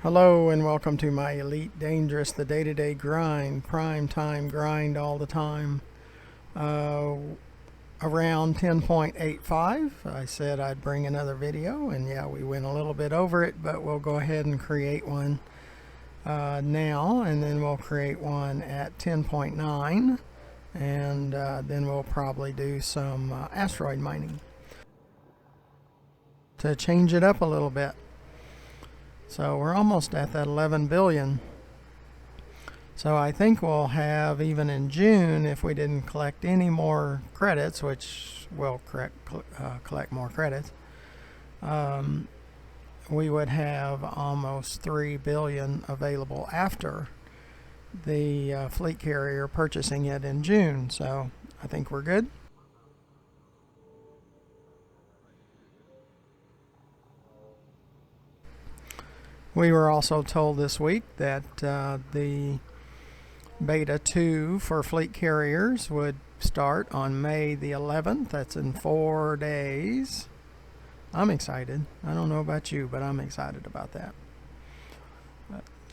Hello and welcome to my Elite Dangerous, the day-to-day grind, prime time grind all the time. Around 10.85, I said I'd bring another video, and yeah, we went a little bit over it, but we'll go ahead and create one now, and then we'll create one at 10.9, and then we'll probably do some asteroid mining to change it up a little bit. So we're almost at that 11 billion. So I think we'll have, even in June, if we didn't collect any more credits, which we'll collect more credits, we would have almost 3 billion available after the fleet carrier purchasing it in June. So I think we're good. We were also told this week that the Beta 2 for fleet carriers would start on May the 11th. That's in 4 days. I'm excited. I don't know about you, but I'm excited about that.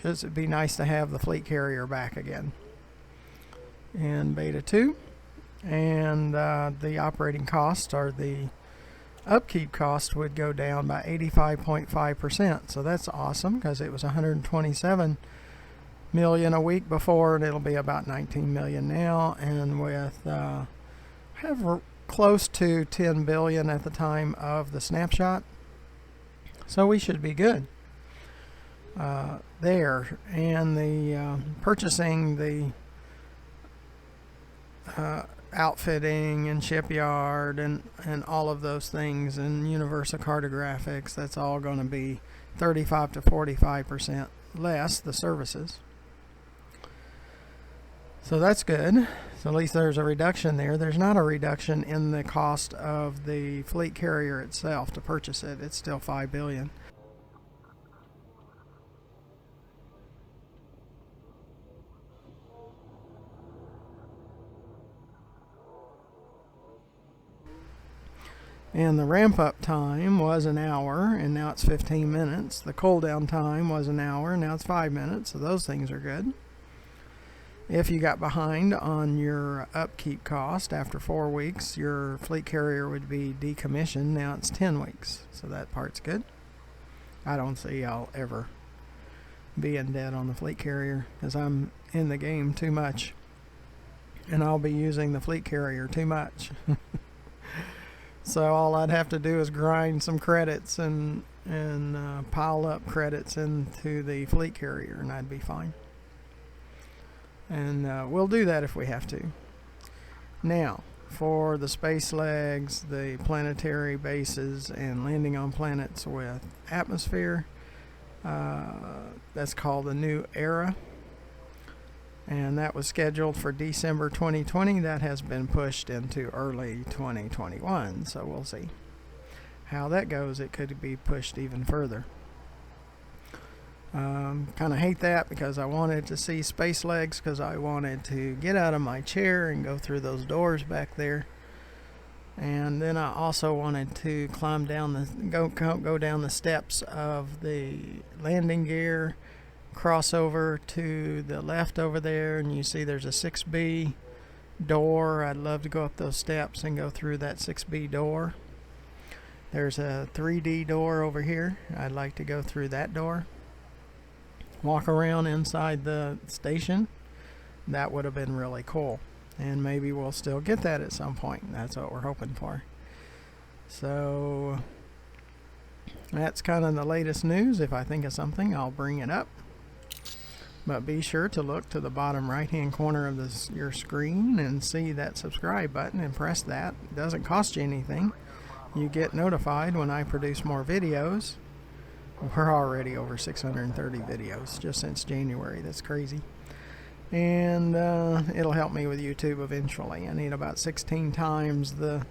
Just it'd be nice to have the fleet carrier back again in Beta 2. And the operating costs, or the upkeep cost, would go down by 85.5%. So that's awesome, because it was 127 million a week before, and it'll be about 19 million now. And with close to 10 billion at the time of the snapshot, so we should be good there. And the purchasing, the outfitting and shipyard and all of those things, and Universal Cartographics, that's all going to be 35 to 45% less, the services. So that's good. So at least there's a reduction there. There's not a reduction in the cost of the fleet carrier itself to purchase it. It's still 5 billion. And the ramp up time was an hour, and now it's 15 minutes. The cool down time was an hour, now it's 5 minutes. So those things are good. If you got behind on your upkeep cost after 4 weeks, your fleet carrier would be decommissioned. Now it's 10 weeks. So that part's good. I don't see I'll ever be in debt on the fleet carrier, because I'm in the game too much. And I'll be using the fleet carrier too much. So all I'd have to do is grind some credits and pile up credits into the fleet carrier, and I'd be fine. And we'll do that if we have to. Now, for the space legs, the planetary bases, and landing on planets with atmosphere, that's called the New Era. And that was scheduled for December 2020. That has been pushed into early 2021. So we'll see how that goes. It could be pushed even further. Kind of hate that, because I wanted to see space legs, because I wanted to get out of my chair and go through those doors back there. And then I also wanted to climb down go down the steps of the landing gear, cross over to the left over there, and you see there's a 6B door. I'd love to go up those steps and go through that 6B door. There's a 3D door over here. I'd like to go through that door, walk around inside the station. That would have been really cool, and maybe we'll still get that at some point. That's what we're hoping for. So that's kind of the latest news. If I think of something, I'll bring it up. But be sure to look to the bottom right hand corner of your screen and see that subscribe button, and press that. It doesn't cost you anything. You get notified when I produce more videos. We're already over 630 videos just since January. That's crazy. And it'll help me with YouTube eventually. I need about 16 times the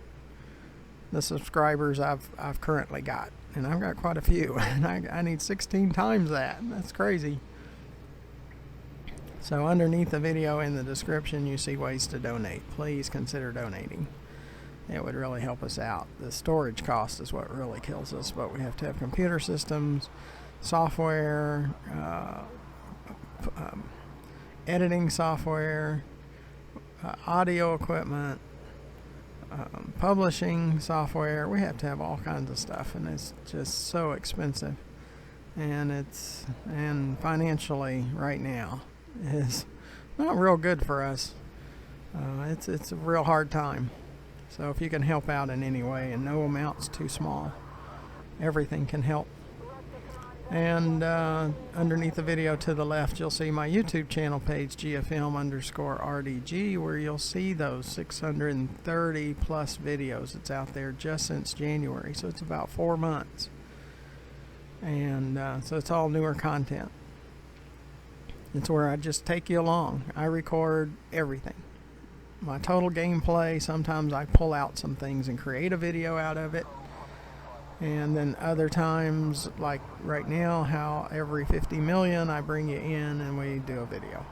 subscribers I've currently got, and I've got quite a few. And I need 16 times that. That's crazy. So underneath the video in the description, you see ways to donate. Please consider donating. It would really help us out. The storage cost is what really kills us, but we have to have computer systems software, editing software, audio equipment, publishing software. We have to have all kinds of stuff, and it's just so expensive. And financially right now is not real good for us. It's a real hard time. So if you can help out in any way, and no amount's too small, everything can help. And underneath the video to the left, you'll see my YouTube channel page, GFM_RDG, where you'll see those 630 plus videos that's out there just since January. So it's about 4 months. And so it's all newer content. It's where I just take you along. I record everything. My total gameplay. Sometimes I pull out some things and create a video out of it. And then other times, like right now, how every 50 million I bring you in and we do a video.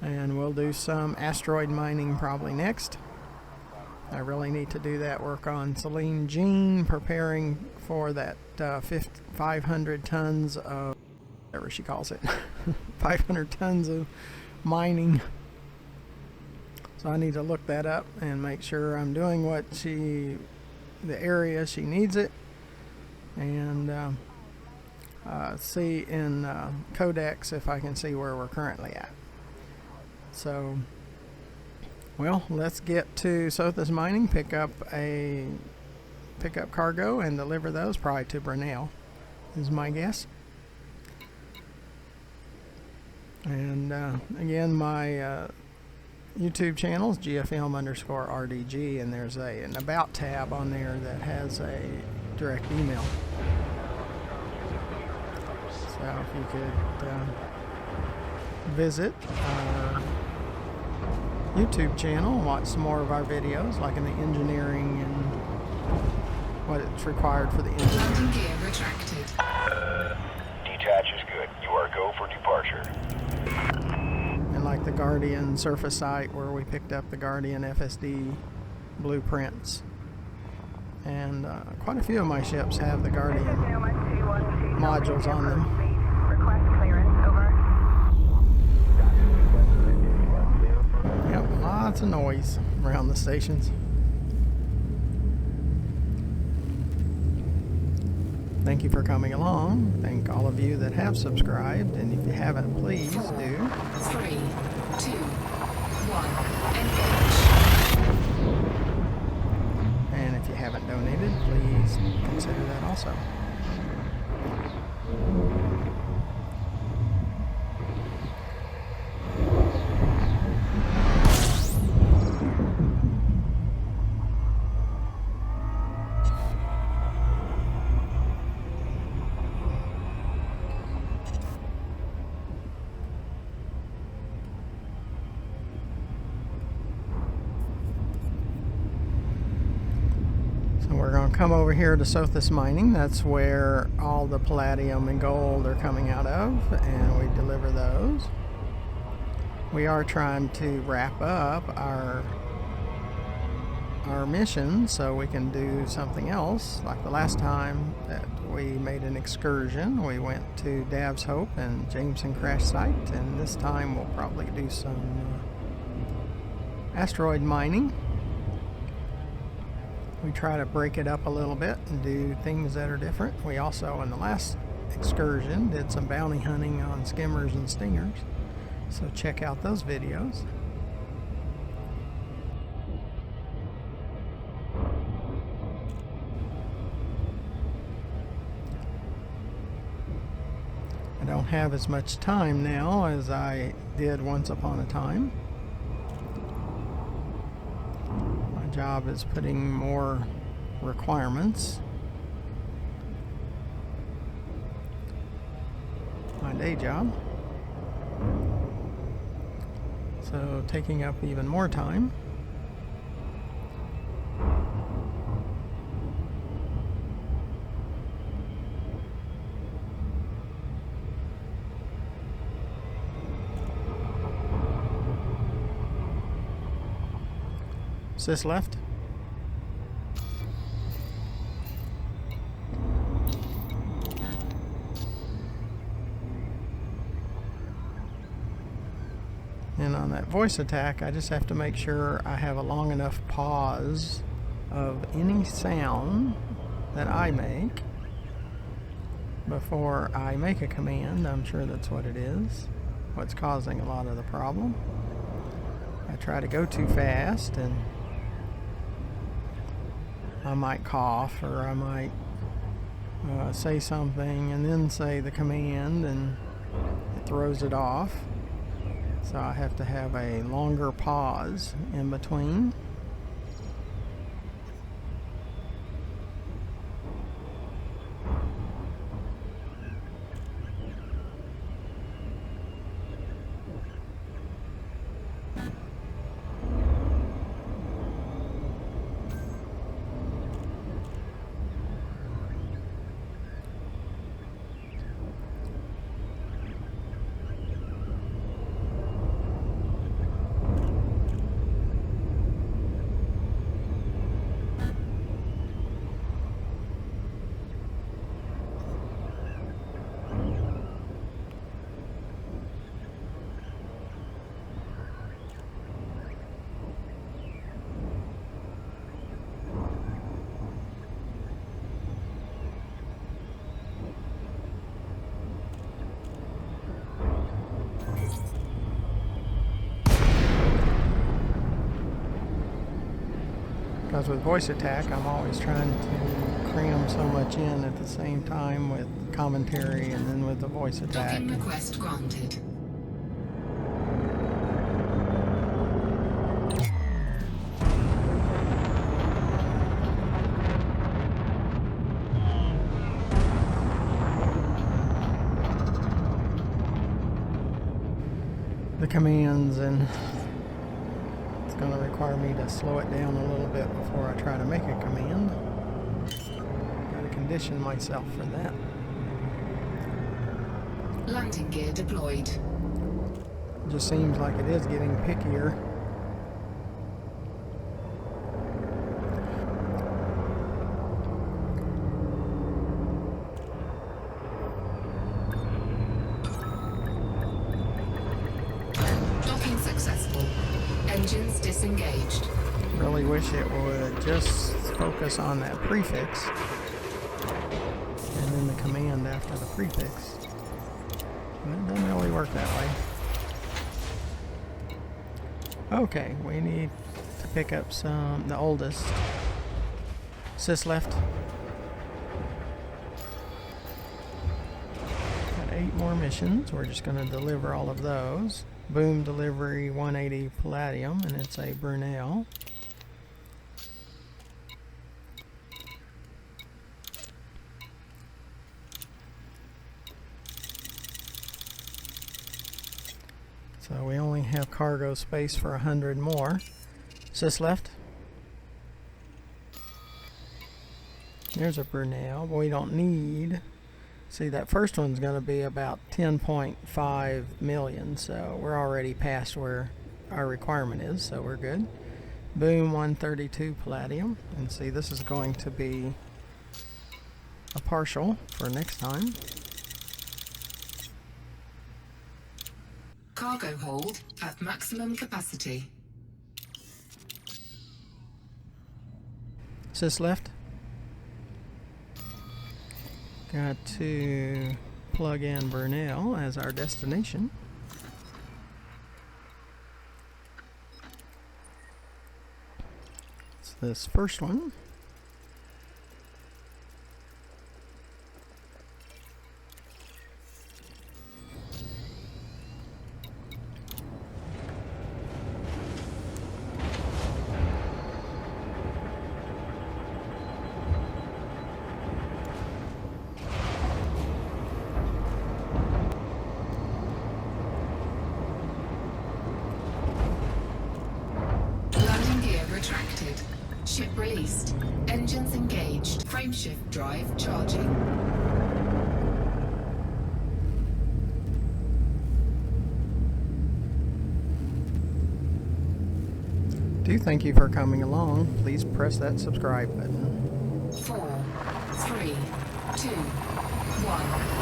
And we'll do some asteroid mining probably next. I really need to do that work on Celine Jean, preparing for that 500 tons of, whatever she calls it, 500 tons of mining. So I need to look that up and make sure I'm doing what the area she needs it, and see in Codex if I can see where we're currently at. So, well, let's get to Sothis Mining, pick up cargo and deliver those probably to Brunel, is my guess. And again, my YouTube channel is GFM_RDG, and there's an About tab on there that has a direct email. So if you could visit our YouTube channel and watch some more of our videos, like in the engineering and what it's required for the engineering. Landing gear retracted. Detach is good. You are go for departure. And like the Guardian surface site where we picked up the Guardian FSD blueprints. And quite a few of my ships have the Guardian modules on them. Yep, lots of noise around the stations. Thank you for coming along. Thank all of you that have subscribed, and if you haven't, please do. 3, 2, 1, engage. And if you haven't donated, please consider that also. We're going to come over here to Sothis Mining. That's where all the palladium and gold are coming out of, and we deliver those. We are trying to wrap up our mission so we can do something else. Like the last time that we made an excursion, we went to Dav's Hope and Jameson Crash Site, and this time we'll probably do some asteroid mining. We try to break it up a little bit and do things that are different. We also, in the last excursion, did some bounty hunting on skimmers and stingers. So check out those videos. I don't have as much time now as I did once upon a time. Job is putting more requirements. My day job. So taking up even more time. Sis left. on that voice attack, I just have to make sure I have a long enough pause of any sound that I make before I make a command. I'm sure that's what it is, what's causing a lot of the problem. I try to go too fast and I might cough, or I might say something and then say the command, and it throws it off. So I have to have a longer pause in between. Because with voice attack, I'm always trying to cram so much in at the same time with commentary and then with the voice attack. Docking request granted. The commands, and it's going to require me to slow it down a little bit before I try to make a command. Got to condition myself for that. Landing gear deployed. It just seems like it is getting pickier. Successful. Engines disengaged. Really wish it would just focus on that prefix and then the command after the prefix. But it doesn't really work that way. Okay, we need to pick up the oldest. Sys left. Got 8 more missions. We're just going to deliver all of those. Boom delivery 180 palladium, and it's a Brunel. So we only have cargo space for 100 more. Sys left. There's a Brunel, but we don't need. See, that first one's going to be about 10.5 million, so we're already past where our requirement is, so we're good. Boom 132 palladium, and see, this is going to be a partial for next time. Cargo hold at maximum capacity. Sys left. Got to plug in Brunel as our destination. It's this first one. Retracted. Ship released. Engines engaged. Frameshift drive charging. Thank you for coming along. Please press that subscribe button. 4, 3, 2, 1,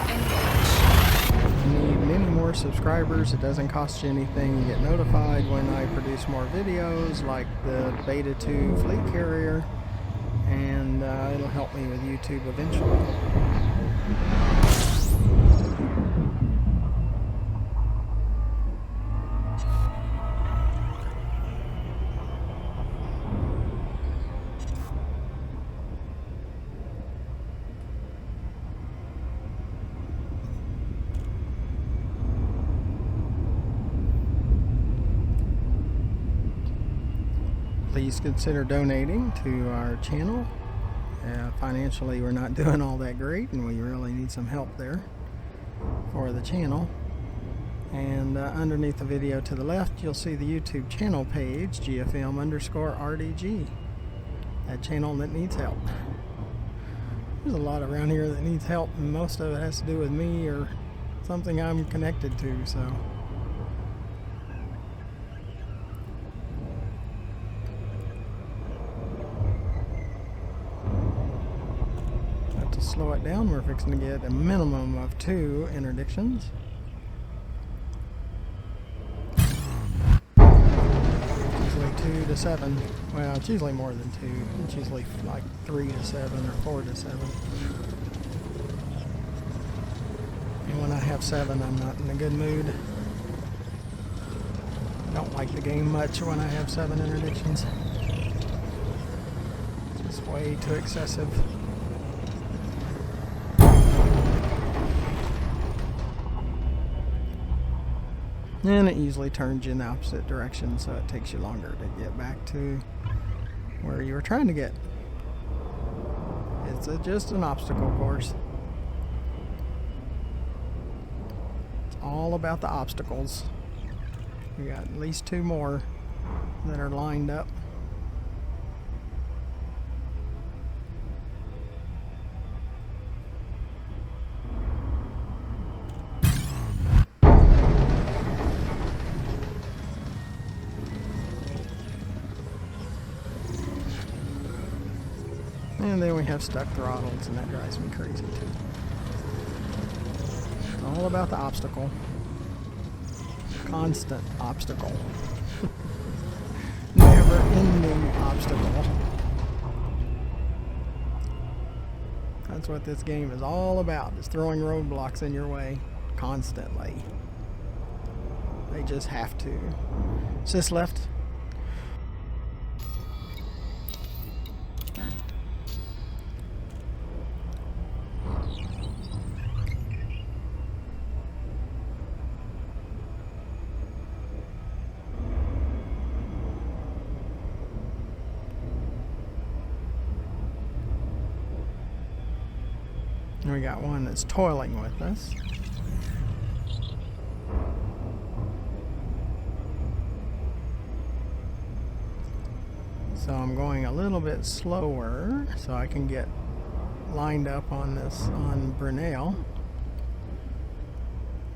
engage. need many more subscribers. It doesn't cost you anything. You get notified when I produce more videos, like the Beta 2 fleet carrier, and it'll help me with YouTube eventually. Please consider donating to our channel. Financially, we're not doing all that great, and we really need some help there for the channel. And underneath the video to the left, you'll see the YouTube channel page, GFM_RDG. That channel that needs help. There's a lot around here that needs help, and most of it has to do with me or something I'm connected to, so. To slow it down, we're fixing to get a minimum of 2 interdictions. Usually 2 to 7. Well, it's usually more than 2. It's usually like 3 to 7 or 4 to 7. And when I have 7, I'm not in a good mood. I don't like the game much when I have 7 interdictions. It's just way too excessive. And it usually turns you in the opposite direction, so it takes you longer to get back to where you were trying to get. It's just an obstacle course. It's all about the obstacles. We got at least 2 more that are lined up. And then we have stuck throttles, and that drives me crazy too. It's all about the obstacle. Constant obstacle. Never-ending obstacle. That's what this game is all about, is throwing roadblocks in your way constantly. They just have to. Sis left. And we got one that's toiling with us. So I'm going a little bit slower so I can get lined up on this on Brunel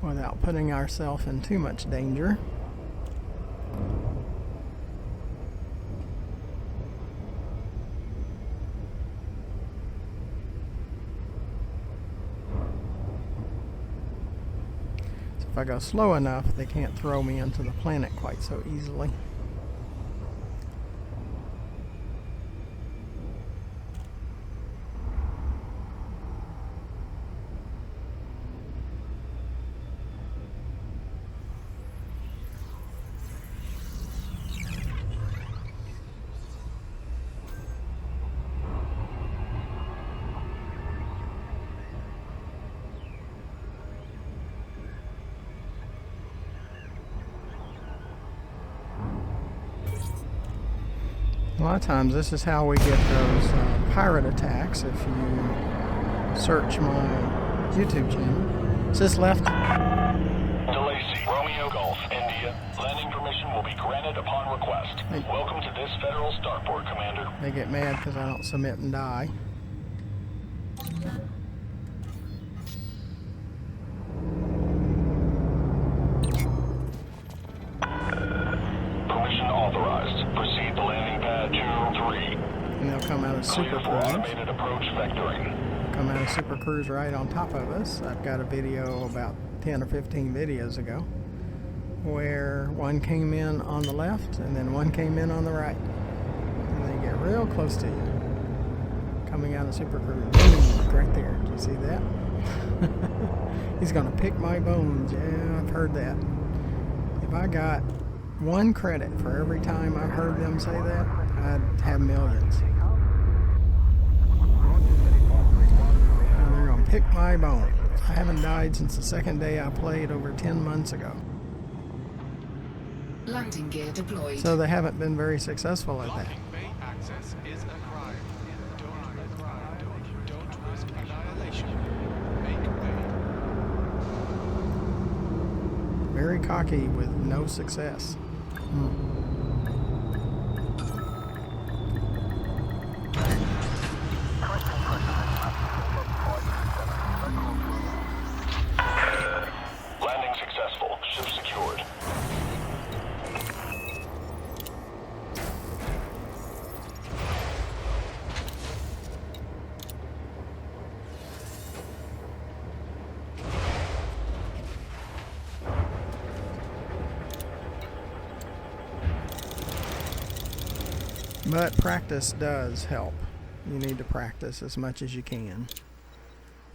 without putting ourselves in too much danger. If I go slow enough, they can't throw me into the planet quite so easily. A lot of times this is how we get those pirate attacks if you search my YouTube channel. Sis left. DeLacy, Romeo Golf, India. Landing permission will be granted upon request. Welcome to this federal starport, Commander. They get mad because I don't submit and die. Permission authorized. Proceed to landing pad 2-3. And they'll come out of Super Clear for Cruise. automated approach vectoring. Come out of Super Cruise right on top of us. I've got a video about 10 or 15 videos ago, where one came in on the left and then one came in on the right. And they get real close to you. Coming out of Super Cruise. Boom, right there. Did you see that? He's going to pick my bones. Yeah, I've heard that. If I got one credit for every time I've heard them say that, I'd have millions. And they're going to pick my bones. I haven't died since the second day I played over 10 months ago. Landing gear deployed. So they haven't been very successful at that. Bay access is a crime. Don't risk annihilation. Make way. Very cocky with no success. Landing successful. Ship secured. But practice does help. You need to practice as much as you can.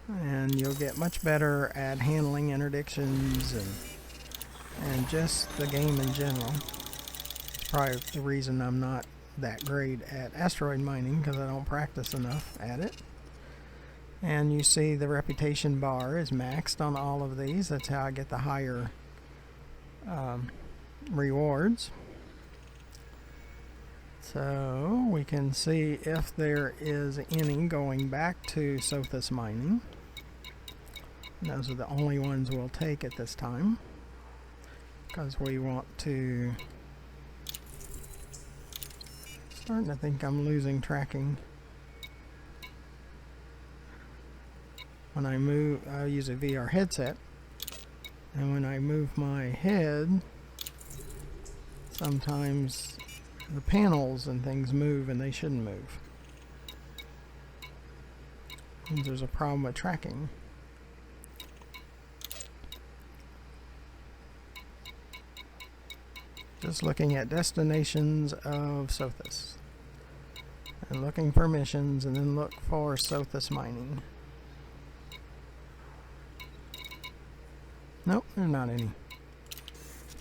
And you'll get much better at handling interdictions and just the game in general. It's probably the reason I'm not that great at asteroid mining, because I don't practice enough at it. And you see the reputation bar is maxed on all of these. That's how I get the higher rewards. So we can see if there is any going back to Sothis mining. And those are the only ones we'll take at this time, because we want to... Starting to think I'm losing tracking. When I move, I use a VR headset, and when I move my head, sometimes the panels and things move and they shouldn't move. And there's a problem with tracking. Just looking at destinations of Sothis and looking for missions, and then look for Sothis mining. Nope, there's not any.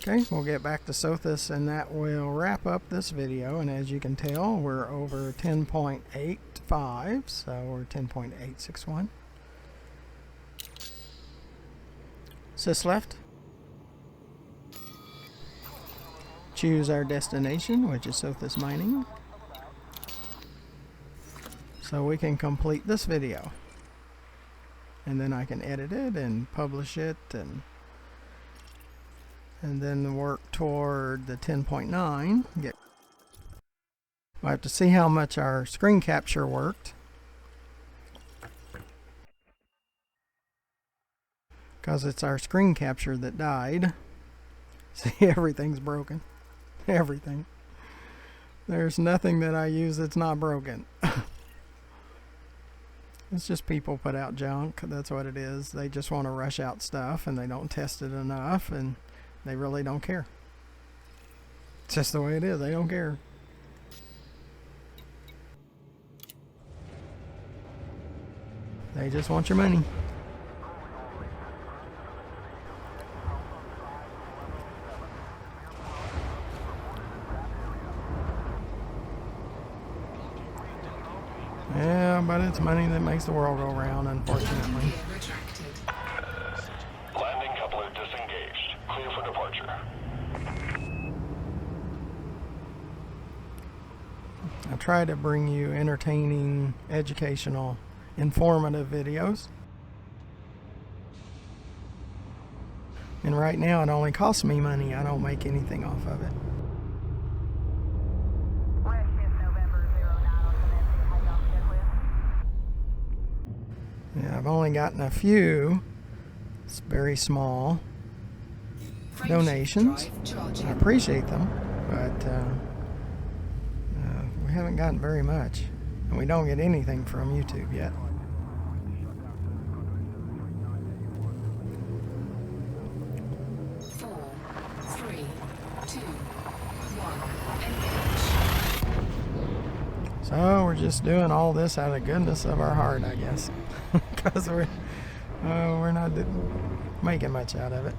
Okay, we'll get back to Sothis, and that will wrap up this video. And as you can tell, we're over 10.85, so we're 10.861. Sys left. Choose our destination, which is Sothis mining, so we can complete this video. And then I can edit it and publish it, and then work toward the 10.9. I have to see how much our screen capture worked, because it's our screen capture that died. See, everything's broken. Everything. There's nothing that I use that's not broken. It's just people put out junk. That's what it is. They just want to rush out stuff, and they don't test it enough, and they really don't care. It's just the way it is. They don't care. They just want your money. Yeah, but it's money that makes the world go round, unfortunately. Landing coupler disengaged. Clear for departure. I try to bring you entertaining, educational, informative videos. And right now it only costs me money. I don't make anything off of it. Yeah, I've only gotten a few, it's very small donations. I appreciate them, but we haven't gotten very much, and we don't get anything from YouTube yet. So we're just doing all this out of the goodness of our heart, I guess, because we're not making much out of it.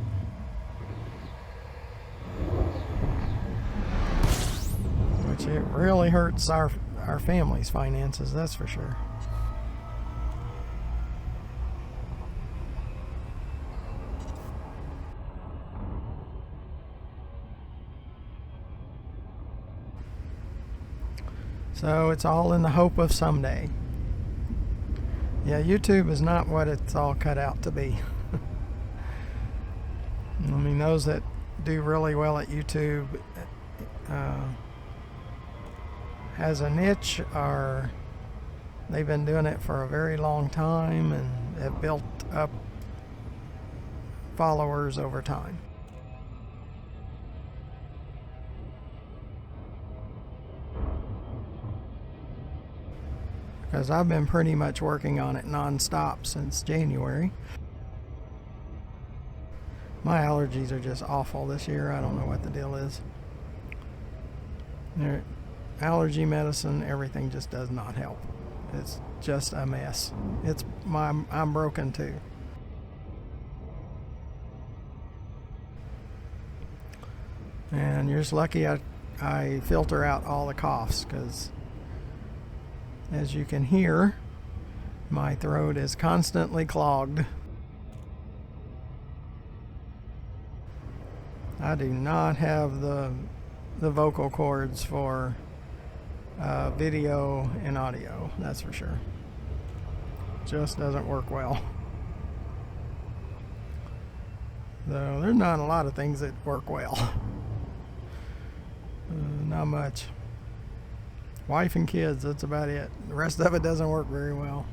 Which it really hurts our family's finances, that's for sure. So it's all in the hope of someday. Yeah, YouTube is not what it's all cut out to be. I mean, those that do really well at YouTube has a niche, or they've been doing it for a very long time and have built up followers over time. Because I've been pretty much working on it non-stop since January. My allergies are just awful this year. I don't know what the deal is. Allergy medicine, everything just does not help. It's just a mess. I'm broken too. And you're just lucky I filter out all the coughs, because as you can hear, my throat is constantly clogged. I do not have the vocal cords for video and audio, that's for sure. Just doesn't work well. So there's not a lot of things that work well. Not much. Wife and kids, that's about it. The rest of it doesn't work very well.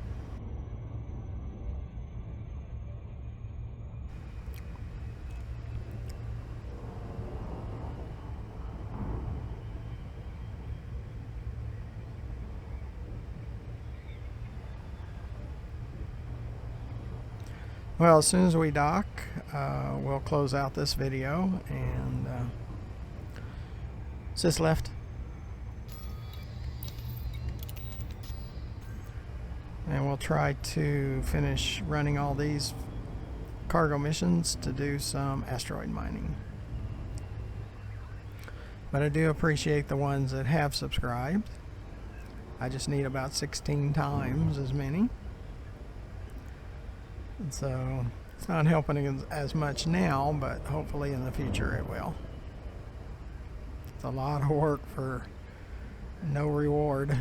Well, as soon as we dock, we'll close out this video, and sis left. And we'll try to finish running all these cargo missions to do some asteroid mining. But I do appreciate the ones that have subscribed. I just need about 16 times as many. And so it's not helping as much now, but hopefully in the future it will. It's a lot of work for no reward.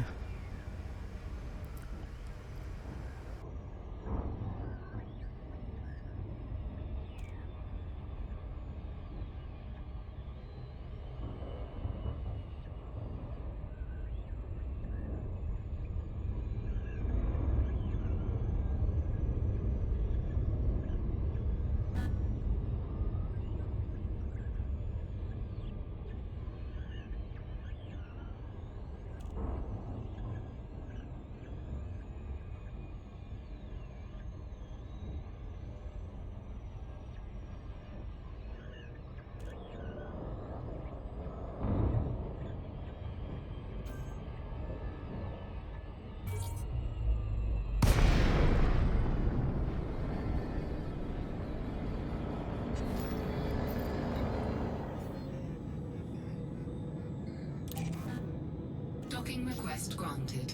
Docking request granted.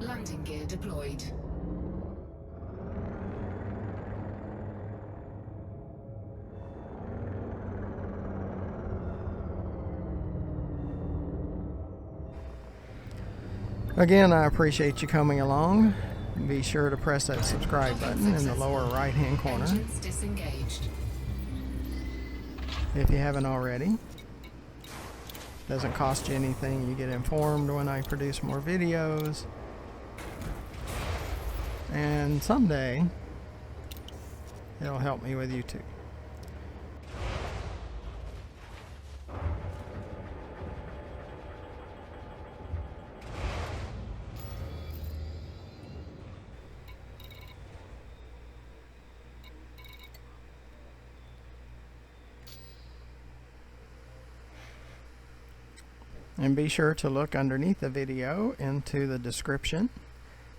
Landing gear deployed. Again, I appreciate you coming along. Be sure to press that subscribe button in the lower right hand corner Engines disengaged. if you haven't already. Doesn't cost you anything. You get informed when I produce more videos. And someday it'll help me with YouTube. And be sure to look underneath the video into the description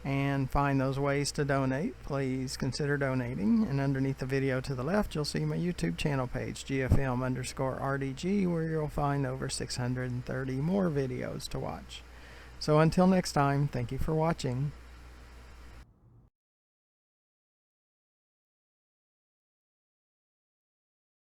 and find those ways to donate. Please consider donating. And underneath the video to the left, you'll see my YouTube channel page, GFM_RDG, where you'll find over 630 more videos to watch. So until next time, thank you for watching.